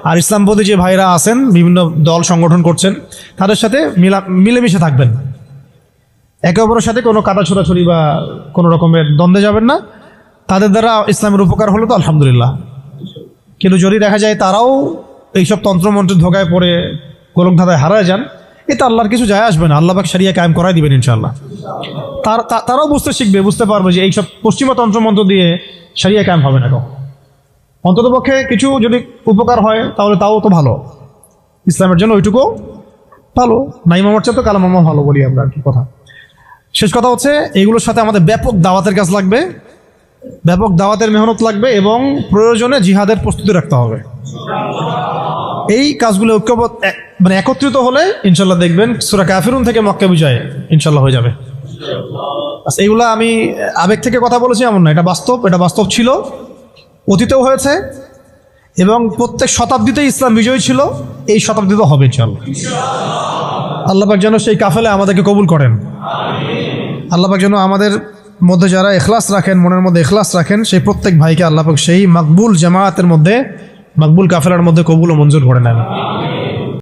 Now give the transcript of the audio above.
আর ইসলামপন্থী যে ভাইরা আছেন বিভিন্ন দল সংগঠন করছেন তাদের সাথে মিলেমিশে থাকবেন, একে অপরের সাথে কোনো কাটা ছোড়াছড়ি বা কোনো রকমের দ্বন্দ্বে যাবেন না। তাদের দ্বারা ইসলামের উপকার হলো তো আলহামদুলিল্লাহ, কিন্তু যদি দেখা যায় তারাও এইসব তন্ত্রমন্ত্রের ধোকায় পড়ে গোলক ধাঁধায় হারায় যান, এতে আল্লাহর কিছু যায় আসবে না, আল্লাহ পাক শরিয়া কায়েম করাই দিবেন ইনশাআল্লাহ। তারাও বুঝতে শিখবে, বুঝতে পারবে যে এইসব পশ্চিমা তন্ত্রমন্ত্র দিয়ে শরিয়া কায়েম হবে না। অন্ততপক্ষে কিছু যদি উপকার হয় তাহলে তাও তো ভালো, ইসলামের জন্য ওইটুকু ভালো। নাই মামার চেয়ে তো কালা মামা ভালো বলি আমরা আর কি। কথা শেষ কথা হচ্ছে এইগুলোর সাথে আমাদের ব্যাপক দাওয়াতের কাজ লাগবে, ব্যাপক দাওয়াতের মেহনত লাগবে এবং প্রয়োজনে জিহাদের প্রস্তুতি রাখতে হবে। এই কাজগুলো মানে একত্রিত হলে ইনশাল্লাহ দেখবেন সূরা কাফিরুন থেকে মক্কা বিজয় ইনশাল্লাহ হয়ে যাবে। আচ্ছা, এইগুলা আমি আবেগ থেকে কথা বলেছি এমন না, এটা বাস্তব, এটা বাস্তব ছিল, অতীতেও হয়েছে এবং প্রত্যেক শতাব্দীতেই ইসলাম বিজয়ী ছিল, এই শতাব্দীতেও হবে ইনশাল্লাহ। আল্লাহ পাক যেন সেই কাফেলে আমাদেরকে কবুল করেন। আল্লাহ পাক যেন আমাদের মধ্যে যারা ইখলাস রাখেন, মনের মধ্যে ইখলাস রাখেন, সেই প্রত্যেক ভাইকে আল্লাহ পাক সেই মাকবুল জামায়াতের মধ্যে, মাকবুল কাফেলার মধ্যে কবুল ও মঞ্জুর করে নেন।